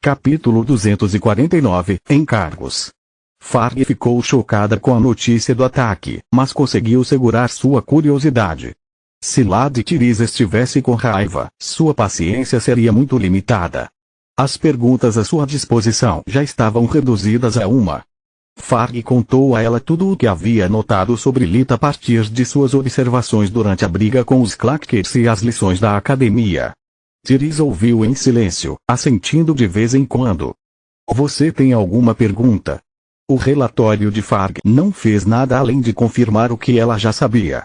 Capítulo 249, Encargos. Farg ficou chocada com a notícia do ataque, mas conseguiu segurar sua curiosidade. Se Lady Tiriz estivesse com raiva, sua paciência seria muito limitada. As perguntas à sua disposição já estavam reduzidas a uma. Farg contou a ela tudo o que havia notado sobre Lita a partir de suas observações durante a briga com os Clackers e as lições da academia. Tiriz ouviu em silêncio, assentindo de vez em quando. Você tem alguma pergunta? O relatório de Farg não fez nada além de confirmar o que ela já sabia.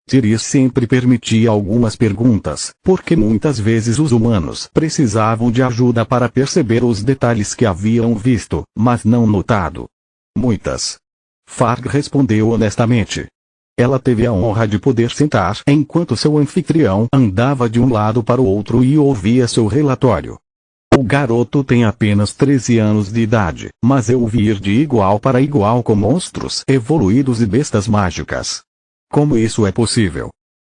Tiriz sempre permitia algumas perguntas, porque muitas vezes os humanos precisavam de ajuda para perceber os detalhes que haviam visto, mas não notado. Muitas. Farg respondeu honestamente. Ela teve a honra de poder sentar enquanto seu anfitrião andava de um lado para o outro e ouvia seu relatório. O garoto tem apenas 13 anos de idade, mas eu o vi ir de igual para igual com monstros evoluídos e bestas mágicas. Como isso é possível?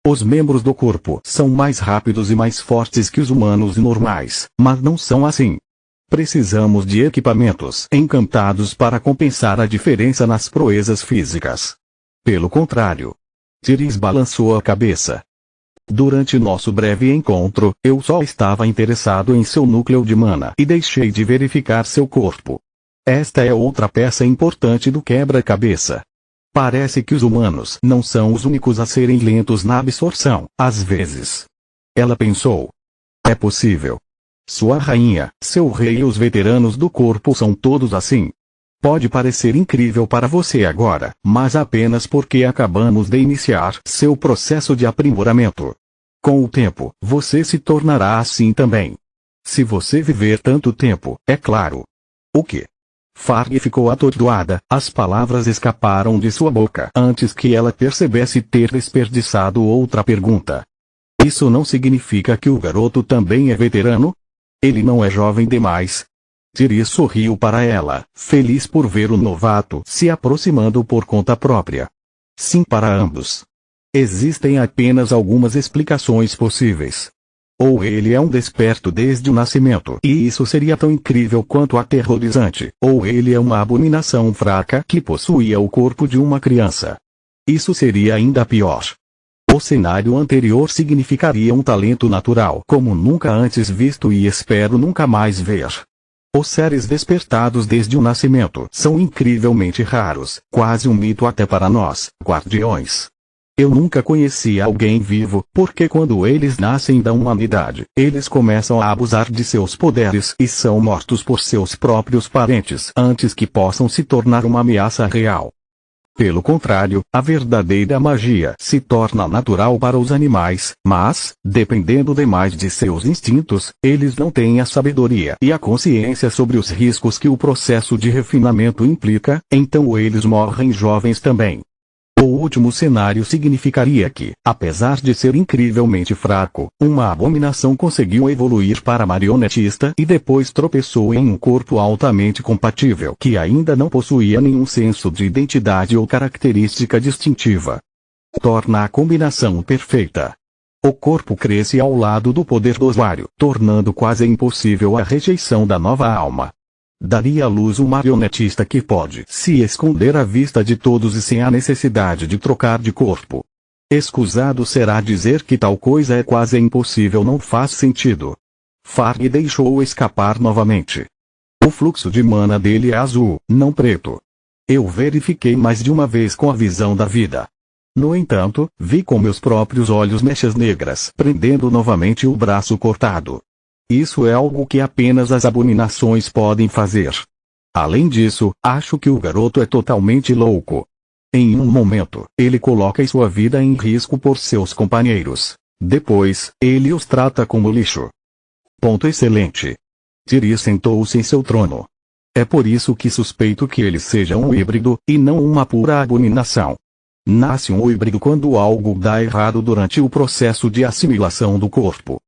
Os membros do corpo são mais rápidos e mais fortes que os humanos normais, mas não são assim. Precisamos de equipamentos encantados para compensar a diferença nas proezas físicas. Pelo contrário. Tiriz balançou a cabeça. Durante nosso breve encontro, eu só estava interessado em seu núcleo de mana e deixei de verificar seu corpo. Esta é outra peça importante do quebra-cabeça. Parece que os humanos não são os únicos a serem lentos na absorção, às vezes. Ela pensou. É possível. Sua rainha, seu rei e os veteranos do corpo são todos assim. Pode parecer incrível para você agora, mas apenas porque acabamos de iniciar seu processo de aprimoramento. Com o tempo, você se tornará assim também. Se você viver tanto tempo, é claro. O quê? Farg ficou atordoada, as palavras escaparam de sua boca antes que ela percebesse ter desperdiçado outra pergunta. Isso não significa que o garoto também é veterano? Ele não é jovem demais? Tiriz sorriu para ela, feliz por ver o novato se aproximando por conta própria. Sim, para ambos. Existem apenas algumas explicações possíveis. Ou ele é um desperto desde o nascimento e isso seria tão incrível quanto aterrorizante, ou ele é uma abominação fraca que possuía o corpo de uma criança. Isso seria ainda pior. O cenário anterior significaria um talento natural como nunca antes visto e espero nunca mais ver. Os seres despertados desde o nascimento são incrivelmente raros, quase um mito até para nós, guardiões. Eu nunca conheci alguém vivo, porque quando eles nascem da humanidade, eles começam a abusar de seus poderes e são mortos por seus próprios parentes antes que possam se tornar uma ameaça real. Pelo contrário, a verdadeira magia se torna natural para os animais, mas, dependendo demais de seus instintos, eles não têm a sabedoria e a consciência sobre os riscos que o processo de refinamento implica, então eles morrem jovens também. O último cenário significaria que, apesar de ser incrivelmente fraco, uma abominação conseguiu evoluir para marionetista e depois tropeçou em um corpo altamente compatível que ainda não possuía nenhum senso de identidade ou característica distintiva. Torna a combinação perfeita. O corpo cresce ao lado do poder do usuário, tornando quase impossível a rejeição da nova alma. Daria à luz um marionetista que pode se esconder à vista de todos e sem a necessidade de trocar de corpo. Escusado será dizer que tal coisa é quase impossível, não faz sentido. Farg deixou escapar novamente. O fluxo de mana dele é azul, não preto. Eu verifiquei mais de uma vez com a visão da vida. No entanto, vi com meus próprios olhos mechas negras prendendo novamente o braço cortado. Isso é algo que apenas as abominações podem fazer. Além disso, acho que o garoto é totalmente louco. Em um momento, ele coloca sua vida em risco por seus companheiros. Depois, ele os trata como lixo. Ponto excelente. Tiriz sentou-se em seu trono. É por isso que suspeito que ele seja um híbrido, e não uma pura abominação. Nasce um híbrido quando algo dá errado durante o processo de assimilação do corpo.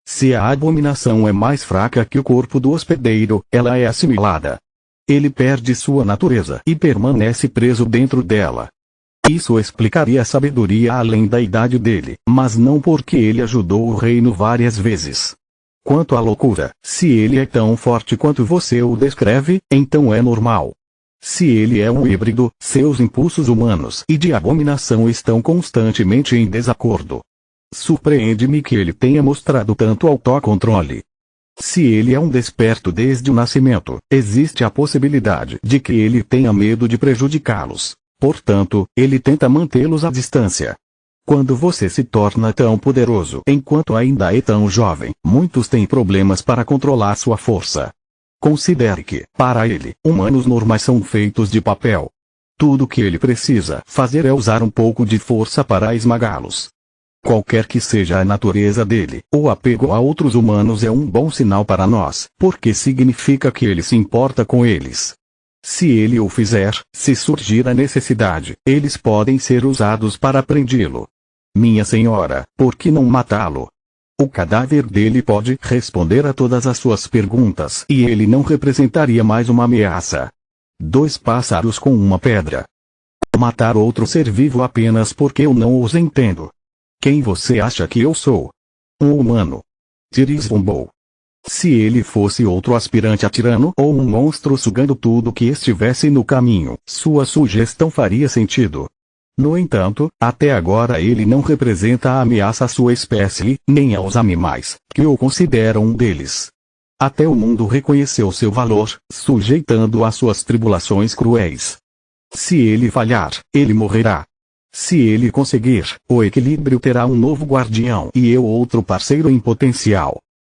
Se a abominação é mais fraca que o corpo do hospedeiro, ela é assimilada. Ele perde sua natureza e permanece preso dentro dela. Isso explicaria a sabedoria além da idade dele, mas não porque ele ajudou o reino várias vezes. Quanto à loucura, se ele é tão forte quanto você o descreve, então é normal. Se ele é um híbrido, seus impulsos humanos e de abominação estão constantemente em desacordo. Surpreende-me que ele tenha mostrado tanto autocontrole. Se ele é um desperto desde o nascimento, existe a possibilidade de que ele tenha medo de prejudicá-los. Portanto, ele tenta mantê-los à distância. Quando você se torna tão poderoso enquanto ainda é tão jovem, muitos têm problemas para controlar sua força. Considere que, para ele, humanos normais são feitos de papel. Tudo que ele precisa fazer é usar um pouco de força para esmagá-los. Qualquer que seja a natureza dele, o apego a outros humanos é um bom sinal para nós, porque significa que ele se importa com eles. Se ele o fizer, se surgir a necessidade, eles podem ser usados para prendê-lo. Minha senhora, por que não matá-lo? O cadáver dele pode responder a todas as suas perguntas e ele não representaria mais uma ameaça. 2 pássaros com uma pedra. Matar outro ser vivo apenas porque eu não os entendo. Quem você acha que eu sou? Um humano. Tyrese zombou. Se ele fosse outro aspirante a tirano ou um monstro sugando tudo que estivesse no caminho, sua sugestão faria sentido. No entanto, até agora ele não representa a ameaça à sua espécie, nem aos animais, que o consideram um deles. Até o mundo reconheceu seu valor, sujeitando-o às suas tribulações cruéis. Se ele falhar, ele morrerá. Se ele conseguir, o equilíbrio terá um novo guardião e eu outro parceiro em potencial.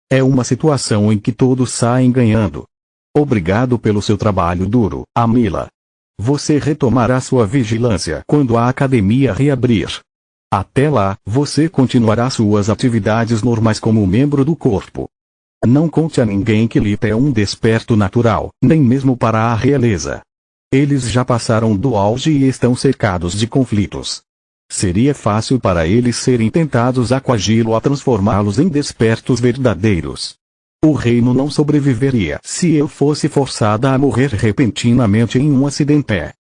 É uma situação em que todos saem ganhando. Obrigado pelo seu trabalho duro, Amila. Você retomará sua vigilância quando a academia reabrir. Até lá, você continuará suas atividades normais como membro do corpo. Não conte a ninguém que Lita é um desperto natural, nem mesmo para a realeza. Eles já passaram do auge e estão cercados de conflitos. Seria fácil para eles serem tentados a coagi-lo a transformá-los em despertos verdadeiros. O reino não sobreviveria se eu fosse forçada a morrer repentinamente em um acidente.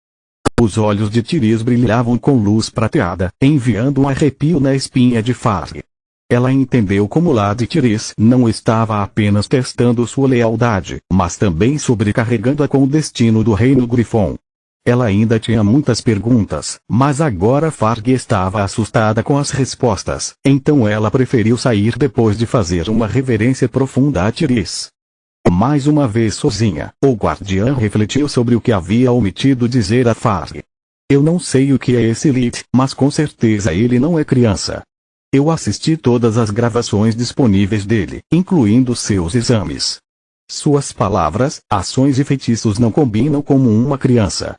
Os olhos de Tyrese brilhavam com luz prateada, enviando um arrepio na espinha de Farg. Ela entendeu como Lady Tyrese não estava apenas testando sua lealdade, mas também sobrecarregando-a com o destino do reino Griffon. Ela ainda tinha muitas perguntas, mas agora Farg estava assustada com as respostas, então ela preferiu sair depois de fazer uma reverência profunda a Tyrese. Mais uma vez sozinha, o guardião refletiu sobre o que havia omitido dizer a Farg. Eu não sei o que é esse Lit, mas com certeza ele não é criança. Eu assisti todas as gravações disponíveis dele, incluindo seus exames. Suas palavras, ações e feitiços não combinam como uma criança.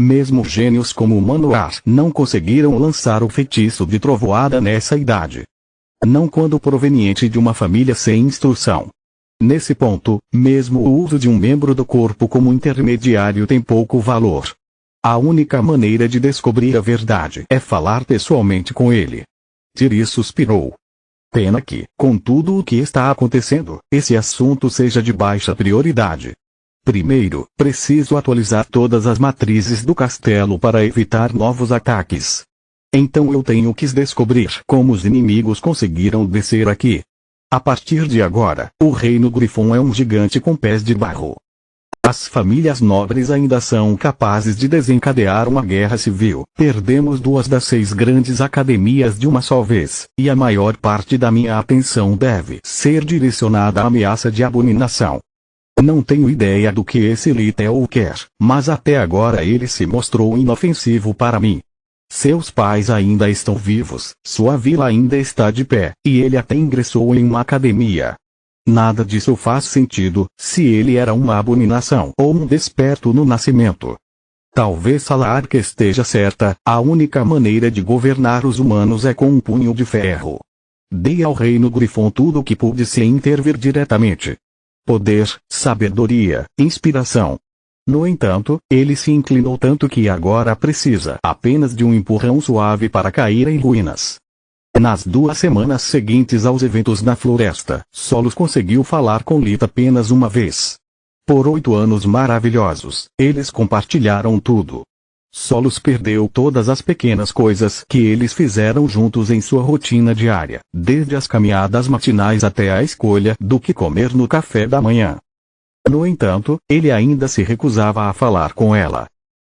Mesmo gênios como Manoar não conseguiram lançar o feitiço de trovoada nessa idade. Não quando proveniente de uma família sem instrução. Nesse ponto, mesmo o uso de um membro do corpo como intermediário tem pouco valor. A única maneira de descobrir a verdade é falar pessoalmente com ele. Tyrese suspirou. Pena que, com tudo o que está acontecendo, esse assunto seja de baixa prioridade. Primeiro, preciso atualizar todas as matrizes do castelo para evitar novos ataques. Então eu tenho que descobrir como os inimigos conseguiram descer aqui. A partir de agora, o reino Griffon é um gigante com pés de barro. As famílias nobres ainda são capazes de desencadear uma guerra civil. Perdemos 2 das 6 grandes academias de uma só vez, e a maior parte da minha atenção deve ser direcionada à ameaça de abominação. Não tenho ideia do que esse Litel quer, mas até agora ele se mostrou inofensivo para mim. Seus pais ainda estão vivos, sua vila ainda está de pé, e ele até ingressou em uma academia. Nada disso faz sentido, se ele era uma abominação ou um desperto no nascimento. Talvez Salark esteja certa, a única maneira de governar os humanos é com um punho de ferro. Dei ao reino Griffon tudo o que pude sem intervir diretamente. Poder, sabedoria, inspiração. No entanto, ele se inclinou tanto que agora precisa apenas de um empurrão suave para cair em ruínas. Nas 2 semanas seguintes aos eventos na floresta, Solos conseguiu falar com Lita apenas uma vez. Por 8 anos maravilhosos, eles compartilharam tudo. Solos perdeu todas as pequenas coisas que eles fizeram juntos em sua rotina diária, desde as caminhadas matinais até a escolha do que comer no café da manhã. No entanto, ele ainda se recusava a falar com ela.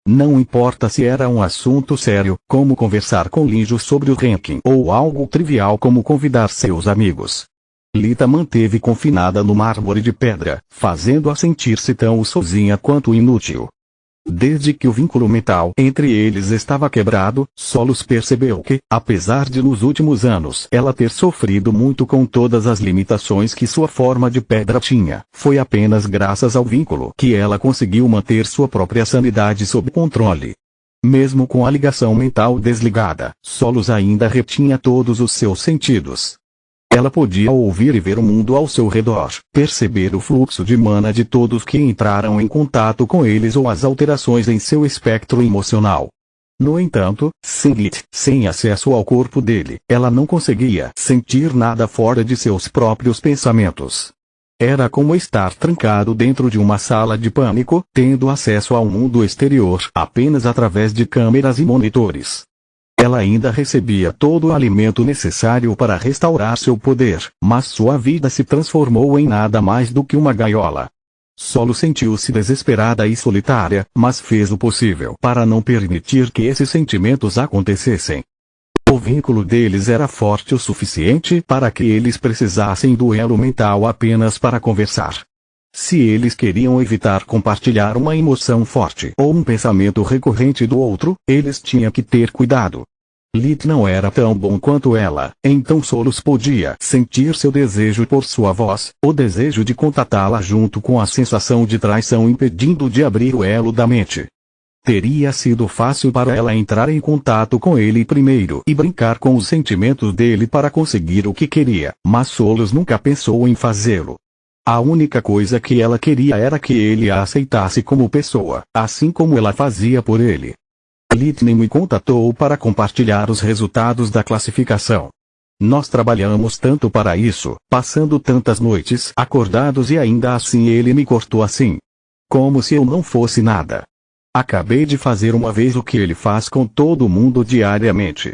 Não importa se era um assunto sério, como conversar com Linjo sobre o ranking, ou algo trivial como convidar seus amigos. Lita manteve confinada no mármore de pedra, fazendo-a sentir-se tão sozinha quanto inútil. Desde que o vínculo mental entre eles estava quebrado, Solos percebeu que, apesar de nos últimos anos ela ter sofrido muito com todas as limitações que sua forma de pedra tinha, foi apenas graças ao vínculo que ela conseguiu manter sua própria sanidade sob controle. Mesmo com a ligação mental desligada, Solos ainda retinha todos os seus sentidos. Ela podia ouvir e ver o mundo ao seu redor, perceber o fluxo de mana de todos que entraram em contato com eles ou as alterações em seu espectro emocional. No entanto, sem acesso ao corpo dele, ela não conseguia sentir nada fora de seus próprios pensamentos. Era como estar trancado dentro de uma sala de pânico, tendo acesso ao mundo exterior apenas através de câmeras e monitores. Ela ainda recebia todo o alimento necessário para restaurar seu poder, mas sua vida se transformou em nada mais do que uma gaiola. Solo sentiu-se desesperada e solitária, mas fez o possível para não permitir que esses sentimentos acontecessem. O vínculo deles era forte o suficiente para que eles precisassem do elo mental apenas para conversar. Se eles queriam evitar compartilhar uma emoção forte ou um pensamento recorrente do outro, eles tinham que ter cuidado. Lit não era tão bom quanto ela, então Solos podia sentir seu desejo por sua voz, o desejo de contatá-la junto com a sensação de traição impedindo de abrir o elo da mente. Teria sido fácil para ela entrar em contato com ele primeiro e brincar com os sentimentos dele para conseguir o que queria, mas Solos nunca pensou em fazê-lo. A única coisa que ela queria era que ele a aceitasse como pessoa, assim como ela fazia por ele. Litney me contatou para compartilhar os resultados da classificação. Nós trabalhamos tanto para isso, passando tantas noites acordados e ainda assim ele me cortou assim. Como se eu não fosse nada. Acabei de fazer uma vez o que ele faz com todo mundo diariamente.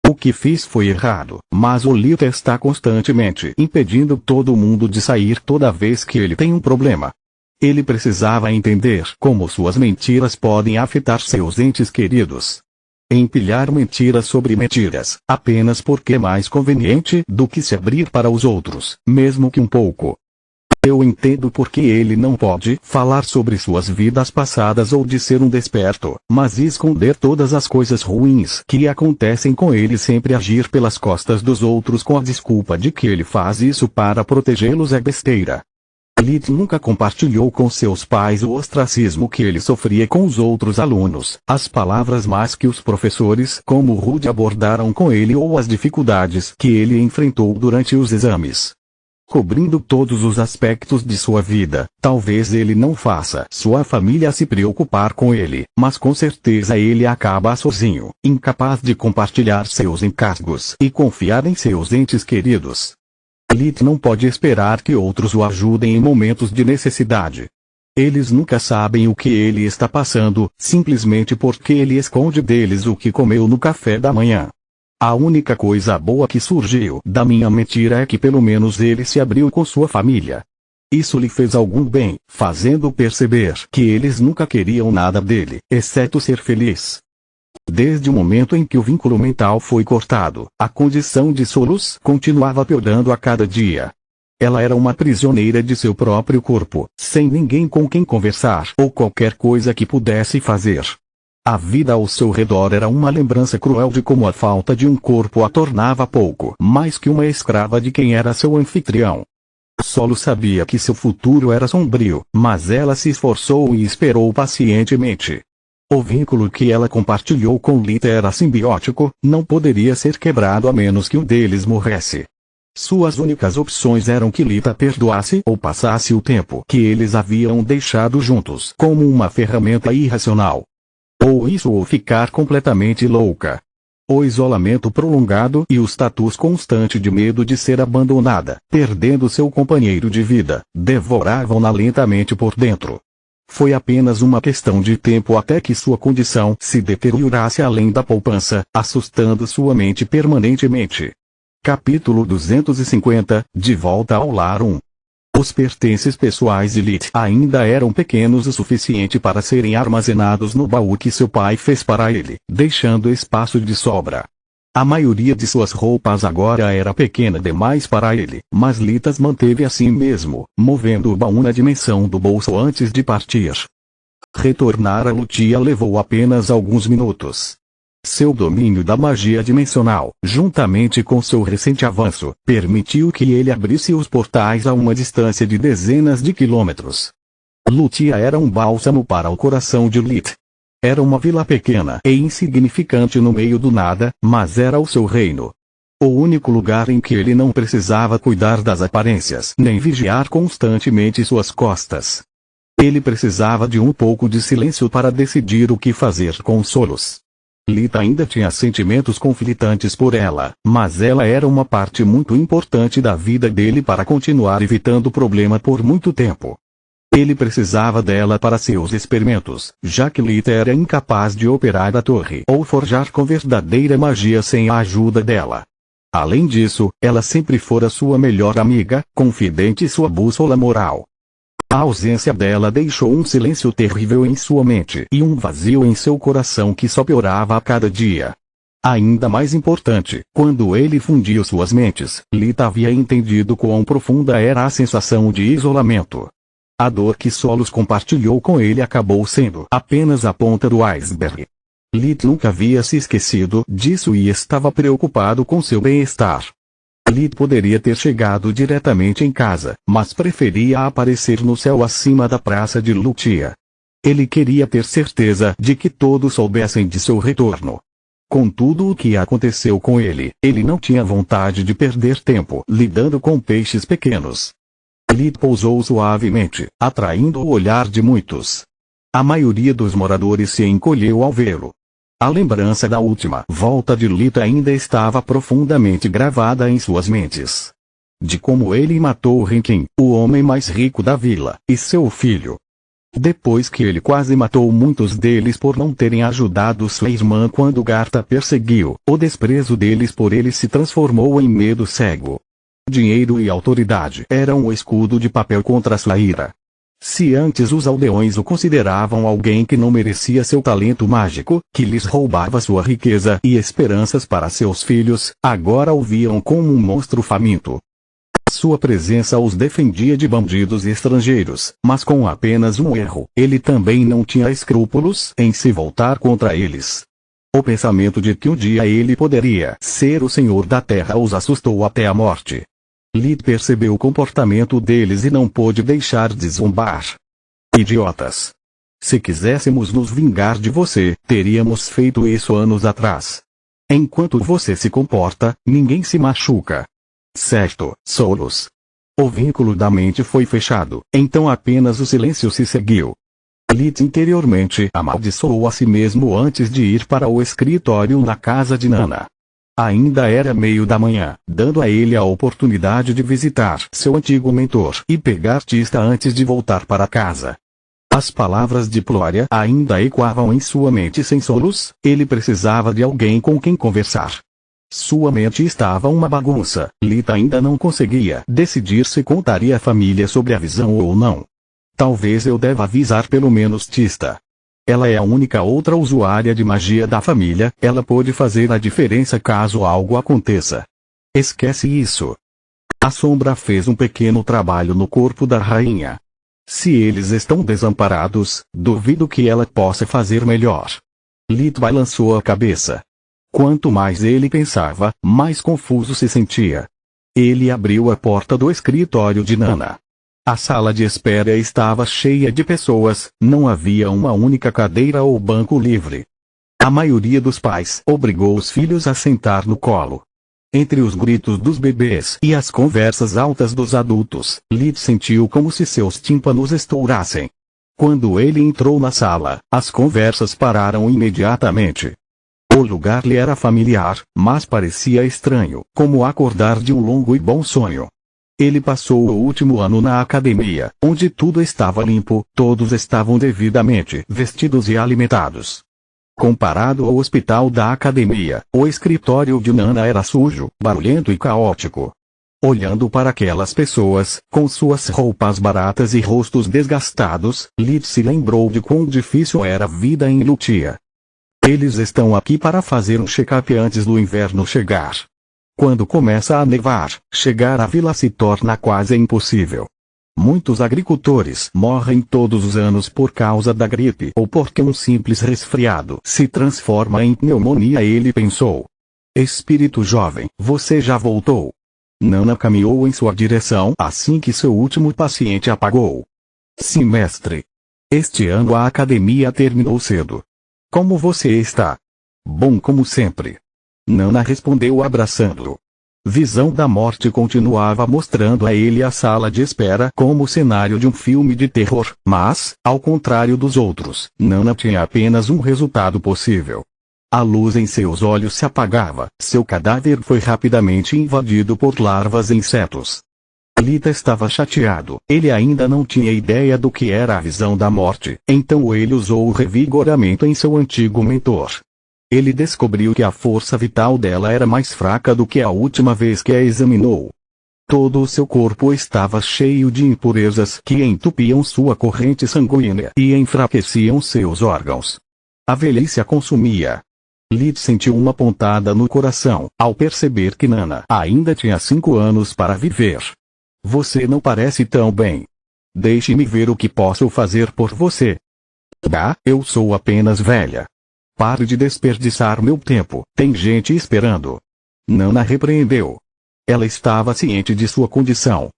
O que fiz foi errado, mas o Lita está constantemente impedindo todo mundo de sair toda vez que ele tem um problema. Ele precisava entender como suas mentiras podem afetar seus entes queridos. Empilhar mentiras sobre mentiras, apenas porque é mais conveniente do que se abrir para os outros, mesmo que um pouco. Eu entendo porque ele não pode falar sobre suas vidas passadas ou de ser um desperto, mas esconder todas as coisas ruins que acontecem com ele sempre agir pelas costas dos outros com a desculpa de que ele faz isso para protegê-los é besteira. Lit nunca compartilhou com seus pais o ostracismo que ele sofria com os outros alunos, as palavras más que os professores como Rude abordaram com ele ou as dificuldades que ele enfrentou durante os exames. Cobrindo todos os aspectos de sua vida, talvez ele não faça sua família se preocupar com ele, mas com certeza ele acaba sozinho, incapaz de compartilhar seus encargos e confiar em seus entes queridos. Lit não pode esperar que outros o ajudem em momentos de necessidade. Eles nunca sabem o que ele está passando, simplesmente porque ele esconde deles o que comeu no café da manhã. A única coisa boa que surgiu da minha mentira é que pelo menos ele se abriu com sua família. Isso lhe fez algum bem, fazendo perceber que eles nunca queriam nada dele, exceto ser feliz. Desde o momento em que o vínculo mental foi cortado, a condição de Solos continuava piorando a cada dia. Ela era uma prisioneira de seu próprio corpo, sem ninguém com quem conversar ou qualquer coisa que pudesse fazer. A vida ao seu redor era uma lembrança cruel de como a falta de um corpo a tornava pouco mais que uma escrava de quem era seu anfitrião. Solos sabia que seu futuro era sombrio, mas ela se esforçou e esperou pacientemente. O vínculo que ela compartilhou com Lita era simbiótico, não poderia ser quebrado a menos que um deles morresse. Suas únicas opções eram que Lita perdoasse ou passasse o tempo que eles haviam deixado juntos como uma ferramenta irracional. Ou isso ou ficar completamente louca. O isolamento prolongado e o status constante de medo de ser abandonada, perdendo seu companheiro de vida, devoravam-na lentamente por dentro. Foi apenas uma questão de tempo até que sua condição se deteriorasse além da poupança, assustando sua mente permanentemente. Capítulo 250, De volta ao lar 1. Os pertences pessoais de Lith ainda eram pequenos o suficiente para serem armazenados no baú que seu pai fez para ele, deixando espaço de sobra. A maioria de suas roupas agora era pequena demais para ele, mas Lith as manteve assim mesmo, movendo o baú na dimensão do bolso antes de partir. Retornar a Lutia levou apenas alguns minutos. Seu domínio da magia dimensional, juntamente com seu recente avanço, permitiu que ele abrisse os portais a uma distância de dezenas de quilômetros. Lutia era um bálsamo para o coração de Lith. Era uma vila pequena e insignificante no meio do nada, mas era o seu reino. O único lugar em que ele não precisava cuidar das aparências nem vigiar constantemente suas costas. Ele precisava de um pouco de silêncio para decidir o que fazer com Solos. Lith ainda tinha sentimentos conflitantes por ela, mas ela era uma parte muito importante da vida dele para continuar evitando o problema por muito tempo. Ele precisava dela para seus experimentos, já que Lith era incapaz de operar a torre ou forjar com verdadeira magia sem a ajuda dela. Além disso, ela sempre fora sua melhor amiga, confidente e sua bússola moral. A ausência dela deixou um silêncio terrível em sua mente e um vazio em seu coração que só piorava a cada dia. Ainda mais importante, quando ele fundiu suas mentes, Lith havia entendido quão profunda era a sensação de isolamento. A dor que Solos compartilhou com ele acabou sendo apenas a ponta do iceberg. Lith nunca havia se esquecido disso e estava preocupado com seu bem-estar. Lith poderia ter chegado diretamente em casa, mas preferia aparecer no céu acima da praça de Lutia. Ele queria ter certeza de que todos soubessem de seu retorno. Com tudo o que aconteceu com ele, ele não tinha vontade de perder tempo lidando com peixes pequenos. Lith pousou suavemente, atraindo o olhar de muitos. A maioria dos moradores se encolheu ao vê-lo. A lembrança da última volta de Lith ainda estava profundamente gravada em suas mentes. De como ele matou Rinkin, o homem mais rico da vila, e seu filho. Depois que ele quase matou muitos deles por não terem ajudado sua irmã quando Garta perseguiu, o desprezo deles por ele se transformou em medo cego. Dinheiro e autoridade eram o escudo de papel contra sua ira. Se antes os aldeões o consideravam alguém que não merecia seu talento mágico, que lhes roubava sua riqueza e esperanças para seus filhos, agora o viam como um monstro faminto. Sua presença os defendia de bandidos estrangeiros, mas com apenas um erro, ele também não tinha escrúpulos em se voltar contra eles. O pensamento de que um dia ele poderia ser o senhor da terra os assustou até a morte. Lith percebeu o comportamento deles e não pôde deixar de zombar. Idiotas! Se quiséssemos nos vingar de você, teríamos feito isso anos atrás. Enquanto você se comporta, ninguém se machuca. Certo, Solos. O vínculo da mente foi fechado, então apenas o silêncio se seguiu. Lith interiormente amaldiçoou a si mesmo antes de ir para o escritório na casa de Nana. Ainda era meio da manhã, dando a ele a oportunidade de visitar seu antigo mentor e pegar Tista antes de voltar para casa. As palavras de Plória ainda ecoavam em sua mente sem Solos, ele precisava de alguém com quem conversar. Sua mente estava uma bagunça, Lith ainda não conseguia decidir se contaria à família sobre a visão ou não. Talvez eu deva avisar pelo menos Tista. Ela é a única outra usuária de magia da família, ela pode fazer a diferença caso algo aconteça. Esquece isso. A sombra fez um pequeno trabalho no corpo da rainha. Se eles estão desamparados, duvido que ela possa fazer melhor. Lith balançou a cabeça. Quanto mais ele pensava, mais confuso se sentia. Ele abriu a porta do escritório de Nana. A sala de espera estava cheia de pessoas, não havia uma única cadeira ou banco livre. A maioria dos pais obrigou os filhos a sentar no colo. Entre os gritos dos bebês e as conversas altas dos adultos, Lith sentiu como se seus tímpanos estourassem. Quando ele entrou na sala, as conversas pararam imediatamente. O lugar lhe era familiar, mas parecia estranho, como acordar de um longo e bom sonho. Ele passou o último ano na academia, onde tudo estava limpo, todos estavam devidamente vestidos e alimentados. Comparado ao hospital da academia, o escritório de Nana era sujo, barulhento e caótico. Olhando para aquelas pessoas, com suas roupas baratas e rostos desgastados, Lid se lembrou de quão difícil era a vida em Lutia. Eles estão aqui para fazer um check-up antes do inverno chegar. Quando começa a nevar, chegar à vila se torna quase impossível. Muitos agricultores morrem todos os anos por causa da gripe ou porque um simples resfriado se transforma em pneumonia. Ele pensou. Espírito jovem, você já voltou? Nana caminhou em sua direção assim que seu último paciente apagou. Sim, mestre. Este ano a academia terminou cedo. Como você está? Bom como sempre. Nana respondeu abraçando-o. Visão da morte continuava mostrando a ele a sala de espera como o cenário de um filme de terror, mas, ao contrário dos outros, Nana tinha apenas um resultado possível. A luz em seus olhos se apagava, seu cadáver foi rapidamente invadido por larvas e insetos. Lita estava chateado, ele ainda não tinha ideia do que era a visão da morte, então ele usou o revigoramento em seu antigo mentor. Ele descobriu que a força vital dela era mais fraca do que a última vez que a examinou. Todo o seu corpo estava cheio de impurezas que entupiam sua corrente sanguínea e enfraqueciam seus órgãos. A velhice a consumia. Lid sentiu uma pontada no coração, ao perceber que Nana ainda tinha 5 anos para viver. Você não parece tão bem. Deixe-me ver o que posso fazer por você. Eu sou apenas velha. Pare de desperdiçar meu tempo, tem gente esperando. Nana repreendeu. Ela estava ciente de sua condição.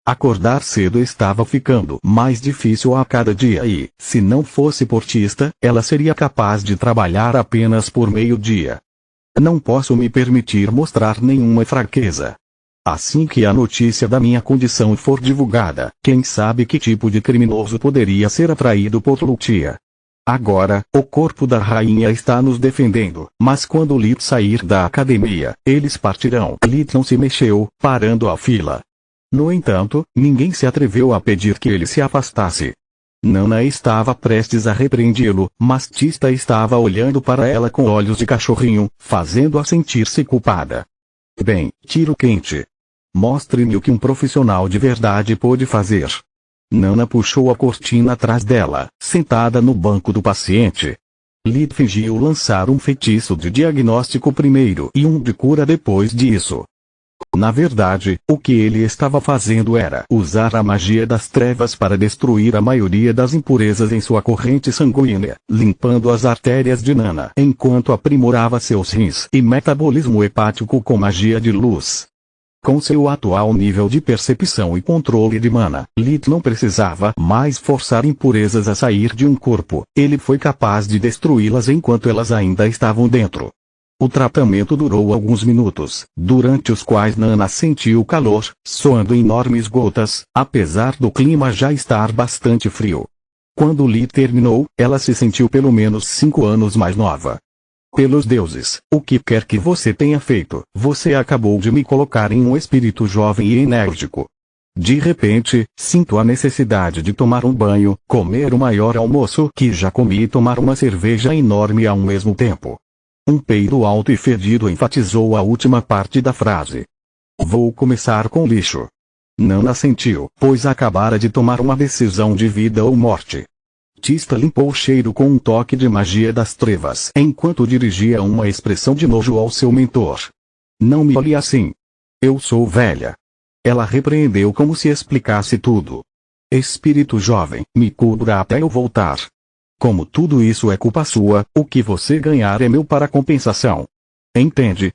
Acordar cedo estava ficando mais difícil a cada dia e, se não fosse portista, ela seria capaz de trabalhar apenas por meio-dia. Não posso me permitir mostrar nenhuma fraqueza. Assim que a notícia da minha condição for divulgada, quem sabe que tipo de criminoso poderia ser atraído por Lutia. Agora, o corpo da rainha está nos defendendo, mas quando Lid sair da academia, eles partirão. Lid não se mexeu, parando a fila. No entanto, ninguém se atreveu a pedir que ele se afastasse. Nana estava prestes a repreendê-lo, mas Tista estava olhando para ela com olhos de cachorrinho, fazendo-a sentir-se culpada. Bem, tiro quente. Mostre-me o que um profissional de verdade pode fazer. Nana puxou a cortina atrás dela, sentada no banco do paciente. Lid fingiu lançar um feitiço de diagnóstico primeiro e um de cura depois disso. Na verdade, o que ele estava fazendo era usar a magia das trevas para destruir a maioria das impurezas em sua corrente sanguínea, limpando as artérias de Nana enquanto aprimorava seus rins e metabolismo hepático com magia de luz. Com seu atual nível de percepção e controle de mana, Lid não precisava mais forçar impurezas a sair de um corpo, ele foi capaz de destruí-las enquanto elas ainda estavam dentro. O tratamento durou alguns minutos, durante os quais Nana sentiu calor, soando enormes gotas, apesar do clima já estar bastante frio. Quando Lid terminou, ela se sentiu pelo menos 5 anos mais nova. Pelos deuses, o que quer que você tenha feito, você acabou de me colocar em um espírito jovem e enérgico. De repente, sinto a necessidade de tomar um banho, comer o maior almoço que já comi e tomar uma cerveja enorme ao mesmo tempo. Um peido alto e fedido enfatizou a última parte da frase. Vou começar com lixo. Nana sentiu, pois acabara de tomar uma decisão de vida ou morte. Tista limpou o cheiro com um toque de magia das trevas, enquanto dirigia uma expressão de nojo ao seu mentor. Não me olhe assim. Eu sou velha. Ela repreendeu como se explicasse tudo. Espírito jovem, me cubra até eu voltar. Como tudo isso é culpa sua, o que você ganhar é meu para compensação. Entende?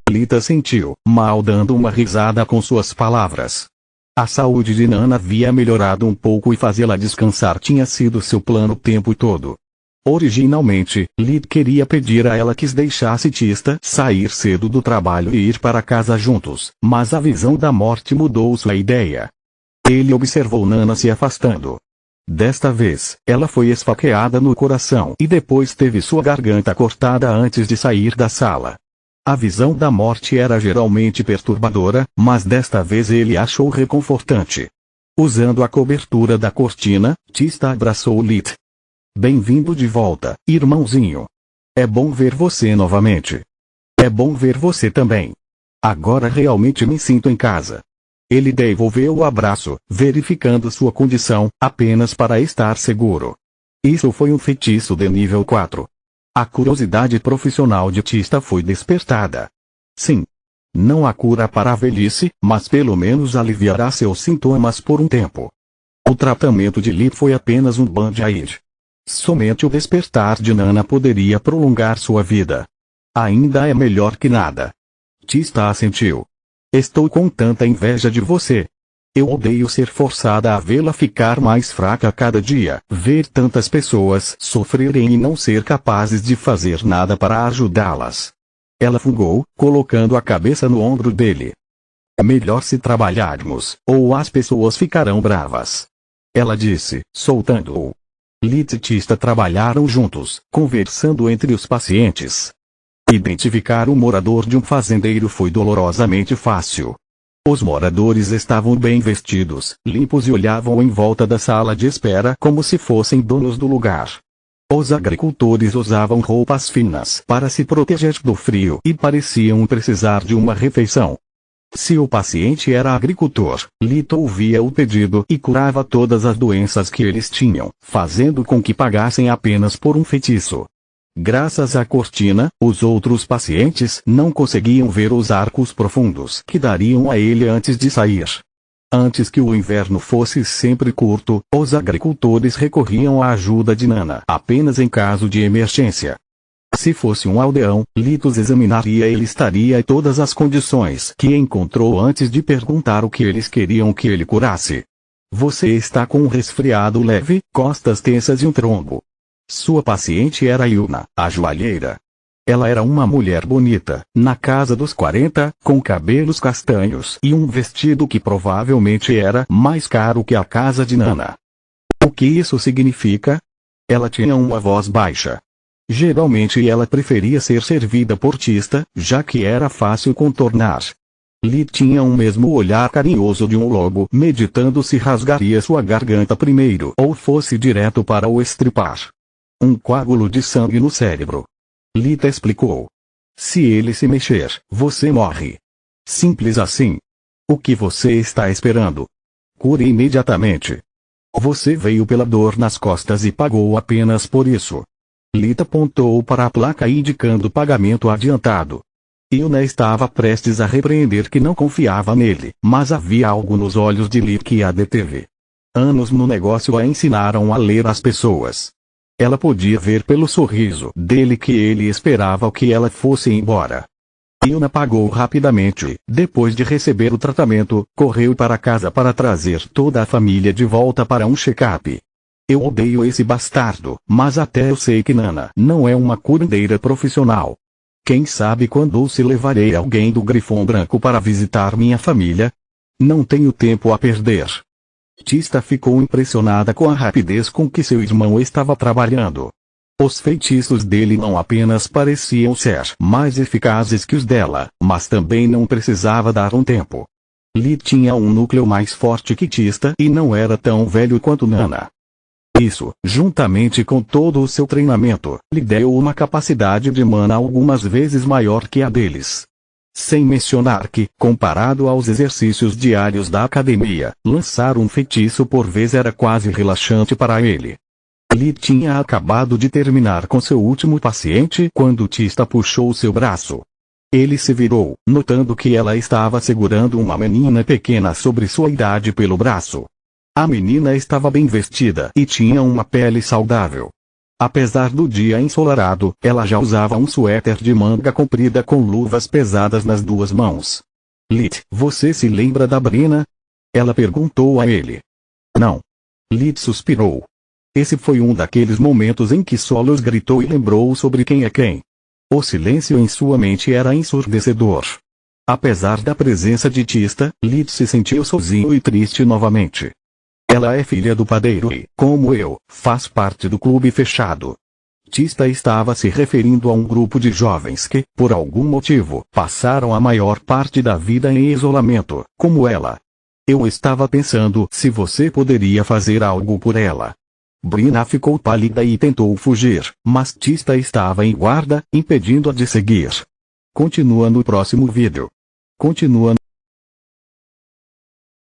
Lita sentiu, mal dando uma risada com suas palavras. A saúde de Nana havia melhorado um pouco e fazê-la descansar tinha sido seu plano o tempo todo. Originalmente, Lid queria pedir a ela que deixasse Tista sair cedo do trabalho e ir para casa juntos, mas a visão da morte mudou sua ideia. Ele observou Nana se afastando. Desta vez, ela foi esfaqueada no coração e depois teve sua garganta cortada antes de sair da sala. A visão da morte era geralmente perturbadora, mas desta vez ele achou reconfortante. Usando a cobertura da cortina, Tista abraçou Lit. Bem-vindo de volta, irmãozinho. É bom ver você novamente. É bom ver você também. Agora realmente me sinto em casa. Ele devolveu o abraço, verificando sua condição, apenas para estar seguro. Isso foi um feitiço de nível 4. A curiosidade profissional de Tista foi despertada. Sim. Não há cura para a velhice, mas pelo menos aliviará seus sintomas por um tempo. O tratamento de Lit foi apenas um band-aid. Somente o despertar de Nana poderia prolongar sua vida. Ainda é melhor que nada. Tista assentiu. Estou com tanta inveja de você. Eu odeio ser forçada a vê-la ficar mais fraca a cada dia, ver tantas pessoas sofrerem e não ser capazes de fazer nada para ajudá-las. Ela fungou, colocando a cabeça no ombro dele. É melhor se trabalharmos, ou as pessoas ficarão bravas. Ela disse, soltando-o. Lit e Tista trabalharam juntos, conversando entre os pacientes. Identificar o morador de um fazendeiro foi dolorosamente fácil. Os moradores estavam bem vestidos, limpos e olhavam em volta da sala de espera como se fossem donos do lugar. Os agricultores usavam roupas finas para se proteger do frio e pareciam precisar de uma refeição. Se o paciente era agricultor, Lito ouvia o pedido e curava todas as doenças que eles tinham, fazendo com que pagassem apenas por um feitiço. Graças à cortina, os outros pacientes não conseguiam ver os arcos profundos que dariam a ele antes de sair. Antes que o inverno fosse sempre curto, os agricultores recorriam à ajuda de Nana apenas em caso de emergência. Se fosse um aldeão, Litos examinaria e listaria todas as condições que encontrou antes de perguntar o que eles queriam que ele curasse. Você está com um resfriado leve, costas tensas e um trombo. Sua paciente era Yuna, a joalheira. Ela era uma mulher bonita, na casa dos 40, com cabelos castanhos e um vestido que provavelmente era mais caro que a casa de Nana. O que isso significa? Ela tinha uma voz baixa. Geralmente ela preferia ser servida por Tista, já que era fácil contornar. Li tinha um mesmo olhar carinhoso de um lobo meditando se rasgaria sua garganta primeiro ou fosse direto para o estripar. Um coágulo de sangue no cérebro. Lita explicou. Se ele se mexer, você morre. Simples assim. O que você está esperando? Cure imediatamente. Você veio pela dor nas costas e pagou apenas por isso. Lita apontou para a placa indicando pagamento adiantado. Yuna estava prestes a repreender que não confiava nele, mas havia algo nos olhos de Lit que a deteve. Anos no negócio a ensinaram a ler as pessoas. Ela podia ver pelo sorriso dele que ele esperava que ela fosse embora. Yuna pagou rapidamente, depois de receber o tratamento, correu para casa para trazer toda a família de volta para um check-up. Eu odeio esse bastardo, mas até eu sei que Nana não é uma curandeira profissional. Quem sabe quando se levarei alguém do Grifão Branco para visitar minha família? Não tenho tempo a perder. Tista ficou impressionada com a rapidez com que seu irmão estava trabalhando. Os feitiços dele não apenas pareciam ser mais eficazes que os dela, mas também não precisava dar um tempo. Li tinha um núcleo mais forte que Tista e não era tão velho quanto Nana. Isso, juntamente com todo o seu treinamento, lhe deu uma capacidade de mana algumas vezes maior que a deles. Sem mencionar que, comparado aos exercícios diários da academia, lançar um feitiço por vez era quase relaxante para ele. Li tinha acabado de terminar com seu último paciente quando Tista puxou seu braço. Ele se virou, notando que ela estava segurando uma menina pequena sobre sua idade pelo braço. A menina estava bem vestida e tinha uma pele saudável. Apesar do dia ensolarado, ela já usava um suéter de manga comprida com luvas pesadas nas duas mãos. Lit, você se lembra da Brina? Ela perguntou a ele. Não. Lit suspirou. Esse foi um daqueles momentos em que Solos gritou e lembrou sobre quem é quem. O silêncio em sua mente era ensurdecedor. Apesar da presença de Tista, Lit se sentiu sozinho e triste novamente. Ela é filha do padeiro e, como eu, faz parte do clube fechado. Tista estava se referindo a um grupo de jovens que, por algum motivo, passaram a maior parte da vida em isolamento, como ela. Eu estava pensando se você poderia fazer algo por ela. Brina ficou pálida e tentou fugir, mas Tista estava em guarda, impedindo-a de seguir. Continua no próximo vídeo. Continua.